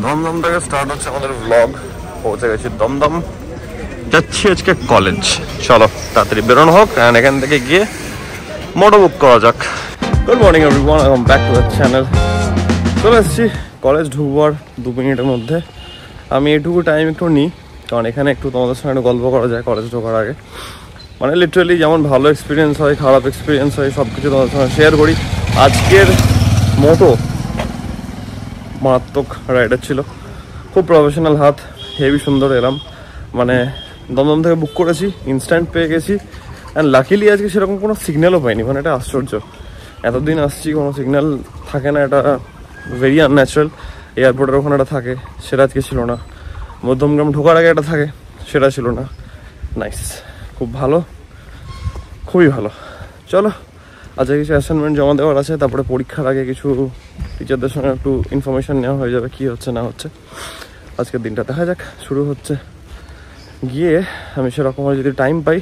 দমদম থেকে স্টার্ট হচ্ছে আমাদের ব্লগ। পৌঁছে গেছি দমদম, যাচ্ছি আজকে কলেজ। চলো তাড়াতাড়ি বেরোনো হোক, অ্যান্ড এখান থেকে গিয়ে মোটো বুক করা যাক। Good morning everyone, welcome back to the channel. চলে এসেছি, কলেজ ঢুকবার 2 মিনিটের মধ্যে। আমি এটুকু টাইম একটু নিই, কারণ এখানে একটু তোমাদের সঙ্গে একটু গল্প করা যায় কলেজ ঢোকার আগে। মানে লিটারালি যেমন ভালো এক্সপিরিয়েন্স হয়, খারাপ এক্সপিরিয়েন্স হয়, সব কিছু তোমাদের সঙ্গে শেয়ার করি। আজকের মোটো মারাত্মক রাইডার ছিল, খুব প্রফেশনাল হাত, হেভি সুন্দর এলাম। মানে দমদম থেকে বুক করেছি, ইনস্ট্যান্ট পেয়ে গেছি। অ্যান্ড লাকিলি আজকে সেরকম কোনো সিগন্যালও পাইনি, মানে এটা আশ্চর্য। এতদিন আসছি কোনো সিগন্যাল থাকে না, এটা ভেরি আনন্যাচারাল। এয়ারপোর্টের ওখানে একটা থাকে, সেটা আজকে ছিল না। মধ্যমগ্রাম ঢোকার আগে একটা থাকে, সেটা ছিল না। নাইস, খুব ভালো, খুবই ভালো। চলো, আজকে কিছু অ্যাসাইনমেন্ট জমা দেওয়ার আছে, তারপরে পরীক্ষার আগে কিছু টিচারদের সঙ্গে একটু ইনফরমেশান নেওয়া হয়ে যাবে কী হচ্ছে না হচ্ছে। আজকের দিনটা দেখা যাক, শুরু হচ্ছে। গিয়ে আমি সেরকম যদি টাইম পাই,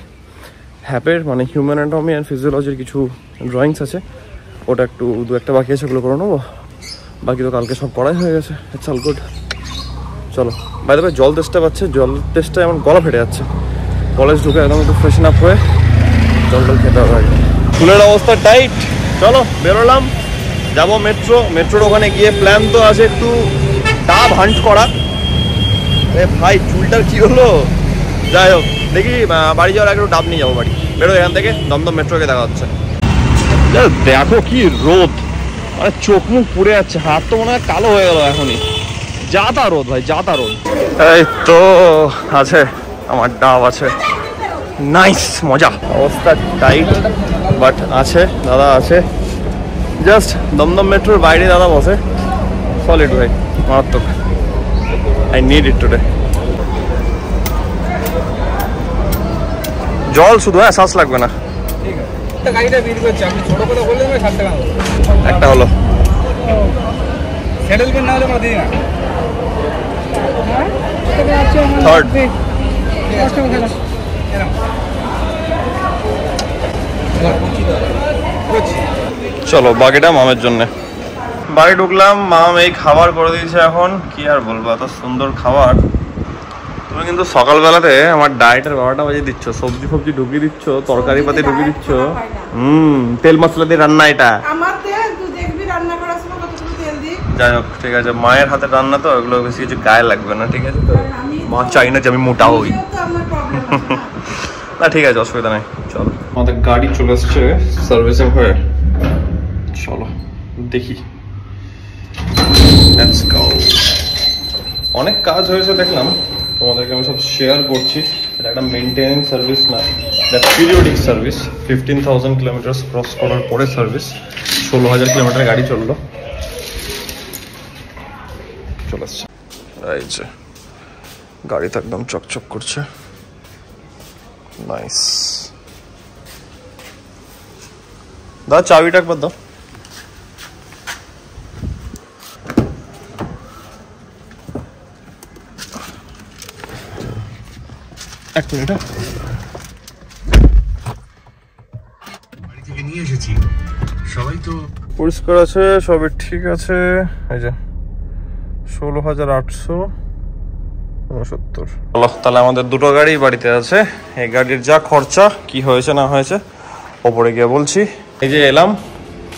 হ্যাপের মানে হিউম্যান অ্যানাটমি অ্যান্ড ফিজিওলজির কিছু ড্রয়িংস আছে, ওটা একটু 2-1টা বাকি আছে, ওগুলো করে নেবো। বাকি তো কালকে সব পড়াই হয়ে গেছে, ইটস অল গুড। চলো, বাই দ্য ওয়ে জল তেষ্টা পাচ্ছে, জল তেষ্টা এমন গলা ফেটে যাচ্ছে। কলেজ ঢুকে একদম একটু ফ্রেশন আপ হয়ে জল খেতে হবে আগে। চুলের অবস্থা টাইট। চলো বেরোলাম, যাবো মেট্রোর ওখানে গিয়ে প্ল্যান তো আছে একটু ডাব হান্ট করা। এ ভাই চুলটার কি হলো? যাই হোক, দেখি বাড়ি যাওয়ার আগে একটু ডাব নিয়ে যাবো বাড়ি। বেরো এখান থেকে, দমদম মেট্রোকে দেখা হচ্ছে। দেখো কি রোদ, মানে চোখ মুখ পুড়ে যাচ্ছে, হাত তো মনে হয় কালো হয়ে গেল এখনই। যা তা রোদ ভাই, যা তা রোদ। এই তো আছে আমার ডাব, আছে, নাইস, মজা। অবস্থা টাইট বাট আছে, দাদা আছে। জাস্ট দমদম মেট্রোর বাইরে দাদা বসে, সলিড ভাই, মারাত্মক। I need it today. জল শুধু, হ্যাঁ, শ্বাস লাগবে না। একটা হলো থার্ড। চলো বাকিটা মামের জন্য। বাড়ি ঢুকলাম, মাম এই খাবার করে দিয়েছে। এখন কি আর বলবো, এত সুন্দর খাবার। তুমি কিন্তু সকালবেলাতে আমার ডায়েটের বারোটা বাজে দিচ্ছ, সবজি ফবজি ঢুকিয়ে দিচ্ছ, তরকারি পাতি ঢুকিয়ে দিচ্ছ। তেল মশলা দিয়ে রান্না এটা। যাই হোক, ঠিক আছে, মায়ের হাতে রান্না তো, ওগুলো বেশি কিছু গায়ে লাগবে না, ঠিক আছে তো। মা চাই না যে আমি মোটা হই। না ঠিক আছে, অসুবিধা নেই। চলো, আমাদের গাড়ি চলে এসছে সার্ভিসিং হয়ে। চলো দেখি, লেটস গো। অনেক কাজ হয়েছে দেখলাম, তোমাদেরকে আমি সব শেয়ার করছি। এটা একটা মেনটেনেন্স সার্ভিস না, এটা পিরিয়ডিক সার্ভিস। 15,000 কিলোমিটার ক্রস করার পরে সার্ভিস। 16,000 কিলোমিটার গাড়ি চললো, চলে আসছে। এই যে গাড়ি তো একদম চকচক করছে, নাইস। দাদা চাবিটা একবার দাও। এক মিনিট, বাড়ি থেকে নিয়ে এসেছি, সবাই তো পরিষ্কার আছে, সবই ঠিক আছে। এই যে 16,869। তাহলে আমাদের দুটো গাড়ি বাড়িতে আছে। এই গাড়ির যা খরচা কি হয়েছে না হয়েছে ওপরে গিয়ে বলছি। এই যে এলাম,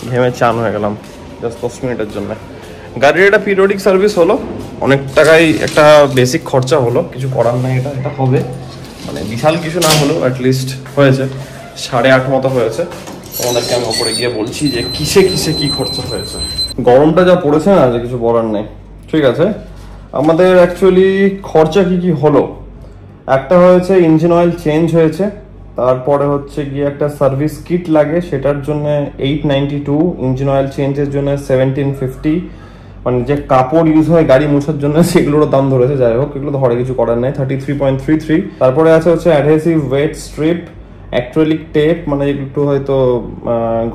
ঘেমে চান হয়ে গেলাম জাস্ট 10 মিনিটের জন্য। গাড়ির এটা পিরিয়ডিক সার্ভিস হলো, অনেক টাকাই একটা বেসিক খরচা হলো, কিছু করার নাই, এটা হবে। মানে বিশাল কিছু না হলেও অ্যাটলিস্ট হয়েছে 8.5 মতো হয়েছে। তোমাদেরকে আমি ওপরে গিয়ে বলছি যে কিসে কিসে কি খরচা হয়েছে। গরমটা যা পড়েছে না, যে কিছু বলার নেই। ঠিক আছে, আমাদের অ্যাকচুয়ালি খরচা কি কি হলো, একটা হয়েছে ইঞ্জিন অয়েল চেঞ্জ হয়েছে, তারপরে হচ্ছে গিয়ে একটা সার্ভিস কিট লাগে, সেটার জন্য 892, ইঞ্জিন অয়েল চেঞ্জের জন্য 1750। মানে যে কাপড় ইউজ হয় গাড়ি মোছার জন্য সেগুলোর দাম ধরেছে। যাই হোক, এগুলো ধরে কিছু করার নেই, 33.33। তারপরে আছে হচ্ছে adhesive weight strip, acrylic tape, মানে একটু হয়তো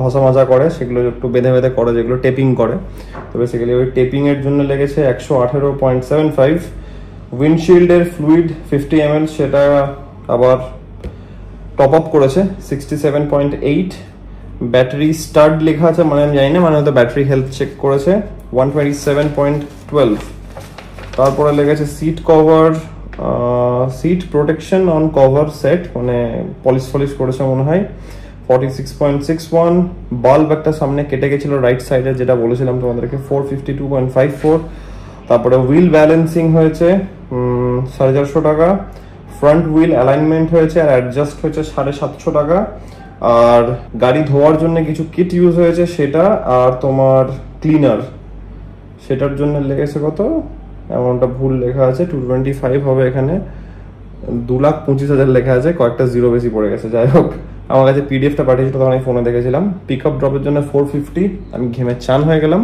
ঘষা মাজা করে, সেগুলো একটু বেঁধে বেঁধে করে, যেগুলো টেপিং করে। তো বেসিক্যালি ওই টেপিং এর জন্য লেগেছে 118.75। উইন্ডশিল্ডের ফ্লুইড 50 ml, সেটা আবার টপ আপ করেছে 67.8। ব্যাটারি স্টার্ট লেখা আছে, মানে আমি জানি না, মানে হয়তো ব্যাটারি হেলথ চেক করেছে 127.12। তারপরে লেগেছে seat cover, seat protection on cover set, মানে পলিশ করেছে মনে হয়, 46.61। বাল্ব একটা সামনে কেটে গেছিল রাইট সাইডে, যেটা বলেছিলাম তোমাদেরকে, 452.54। তারপরে হুইল ব্যালেন্সিং হয়েছে 450 টাকা। ফ্রন্ট হুইল অ্যালাইনমেন্ট হয়েছে আর অ্যাডজাস্ট হয়েছে 750 টাকা। আর গাড়ি ধোয়ার জন্য কিছু কিট ইউজ হয়েছে সেটা, আর তোমার ক্লিনার সেটার জন্য লেগেছে কত, এমনটা ভুল লেখা আছে, 225 হবে এখানে, 2,25,000 লেখা আছে, কয়েকটা জিরো বেশি পড়ে গেছে। যাই হোক, আমার কাছে পিডিএফটা পাঠিয়েছিল, তখন আমি ফোনে দেখেছিলাম। পিক আপ ড্রপের জন্য 450, আমি ঘেমে চান হয়ে গেলাম।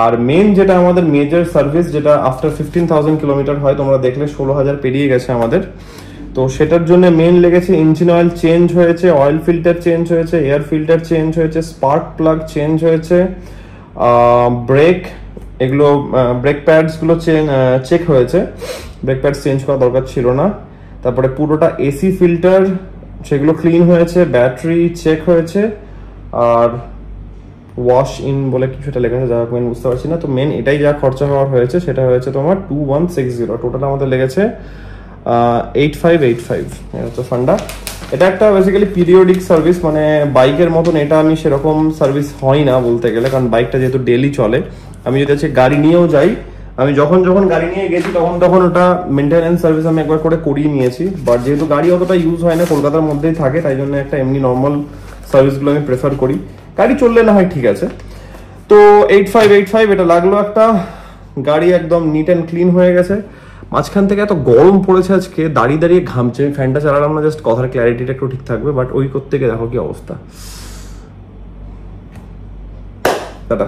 আর মেন যেটা আমাদের মেজর সার্ভিস, যেটা আফটার 15,000 কিলোমিটার হয়, তোমরা দেখলে 16,000 পেরিয়ে গেছে আমাদের, তো সেটার জন্য মেন লেগেছে ইঞ্জিন অয়েল চেঞ্জ হয়েছে, অয়েল ফিল্টার চেঞ্জ হয়েছে, এয়ার ফিল্টার চেঞ্জ হয়েছে, স্পার্ক প্লাগ চেঞ্জ হয়েছে, ব্রেক, এগুলো ব্রেক প্যাডস গুলো চেক হয়েছে, ব্রেক প্যাডস চেঞ্জ করা দরকার ছিল না। তারপরে পুরোটা এসি ফিল্টার সেগুলো ক্লিন হয়েছে, ব্যাটারি চেক হয়েছে, আর ওয়াশ ইন বলে কিছুটা লেখা আছে, যা মেন বুঝতে পারছি না। তো মেন এটাই যা খরচা হওয়ার হয়েছে সেটা হয়েছে তোমার 2160, টোটাল আমাদের লেগেছে 8585, এটা হচ্ছে ফান্ডা। এটা একটা বেসিক্যালি পিরিয়ডিক সার্ভিস, মানে বাইকের মতন এটা আমি সেরকম সার্ভিস হয় না বলতে গেলে, কারণ বাইকটা যেহেতু ডেলি চলে। আমি যদি হচ্ছে গাড়ি নিয়েও যাই, আমি যখন গাড়ি নিয়ে গেছি তখন ওটা মেনটেন্যান্স সার্ভিস আমি একবার করে করিয়ে নিয়েছি, বাট যেহেতু গাড়ি অতটা ইউজ হয় না, কলকাতার মধ্যেই থাকে, তাই জন্য একটা এমনি নর্মাল সার্ভিসগুলো আমি প্রেফার করি। গাড়ি চললে না হয় ঠিক আছে। তো 8585 এটা লাগলো একটা। গাড়ি একদম নিট অ্যান্ড ক্লিন হয়ে গেছে। মাঝখান থেকে এত গরম পড়েছে আজকে, দাঁড়িয়ে ঘামছে, ফ্যানটা চালালাম না, জাস্ট কথার ক্ল্যারিটিটা একটু ঠিক থাকবে, বাট ওই করতে গিয়ে দেখো কি অবস্থা। টাটা।